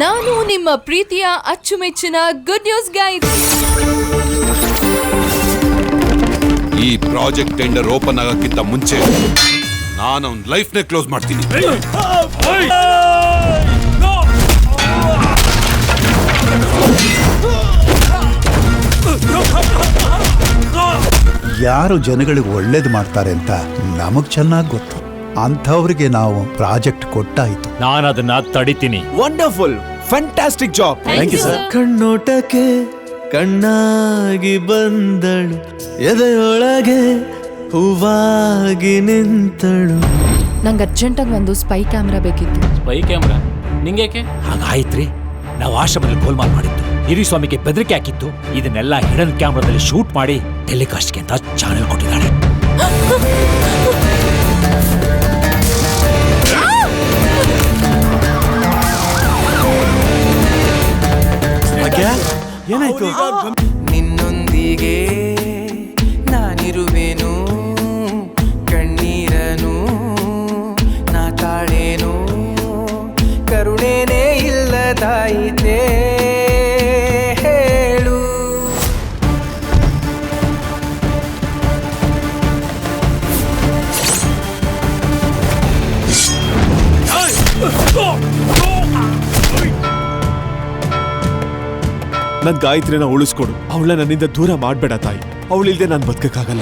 ನಾನು ನಿಮ್ಮ ಪ್ರೀತಿಯ ಅಚ್ಚುಮೆಚ್ಚಿನ ಗುಡ್ ನ್ಯೂಸ್ ಗೈಡ್. ಈ ಪ್ರಾಜೆಕ್ಟ್ ಟೆಂಡರ್ ಓಪನ್ ಆಗಕ್ಕಿಂತ ಮುಂಚೆ ನಾನು ಅವನ ಲೈಫ್ನೇ ಕ್ಲೋಸ್ ಮಾಡ್ತೀನಿ. ಯಾರು ಜನಗಳಿಗೆ ಒಳ್ಳೇದು ಮಾಡ್ತಾರೆ ಅಂತ ನಮಗ್ ಚೆನ್ನಾಗಿ ಗೊತ್ತು. ಅಂಥವ್ರಿಗೆ ನಾವು ಪ್ರಾಜೆಕ್ಟ್ ಕೊಟ್ಟಾಯ್ತು. ನಾನು ಅದನ್ನ ತಡಿತೀನಿ. Wonderful, fantastic job. Thank you sir. ಕಣ್ಣೋಟಕ್ಕೆ ಕಣ್ಣಾಗಿ ಬಂದಳು, ಎದೆಯೊಳಗೆ ಹೂವಾಗಿ ನಿಂತಳು. ನಂಗೆ ಅರ್ಜೆಂಟಾಗಿ ಒಂದು ಸ್ಪೈ ಕ್ಯಾಮ್ರಾ ಬೇಕಿತ್ತು. ಸ್ಪೈ ಕ್ಯಾಮ್ರಾ ನಿಂಗೇಕೆ? ಹಾಗಾಯ್ತ್ರಿ, ನಾವು ಆಶ್ರಮದಲ್ಲಿ ಗೋಲ್ಮಾಲ್ ಮಾಡಿದ್ದು, ಹಿರಿಸ್ವಾಮಿಗೆ ಬೆದರಿಕೆ ಹಾಕಿತ್ತು. ಇದನ್ನೆಲ್ಲ ಹಿಡನ್ ಕ್ಯಾಮ್ರಾದಲ್ಲಿ ಶೂಟ್ ಮಾಡಿ ಟೆಲಿಕಾಸ್ಟ್ಗೆ ಅಂತ ಚಾನೆಲ್ ಕೊಟ್ಟಿದ್ದಾಳೆ. ಏನಾಯ್ತು? ನಿನ್ನೊಂದಿಗೆ ನಾನಿರುವೆನು, ಕಣ್ಣೀರನು ನಾ ತಾಳೇನು, ಕರುಣೆನೇ ಇಲ್ಲದಾಯಿತೆ ಹೇಳು. ನನ್ ಗಾಯತ್ರಿನ ಉಳಿಸ್ಕೊಡು. ಅವಳ ನನ್ನಿಂದ ದೂರ ಮಾಡ್ಬೇಡ ತಾಯಿ. ಅವಳಿಲ್ದೆ ನಾನು ಬದುಕಕ್ಕಾಗಲ್ಲ.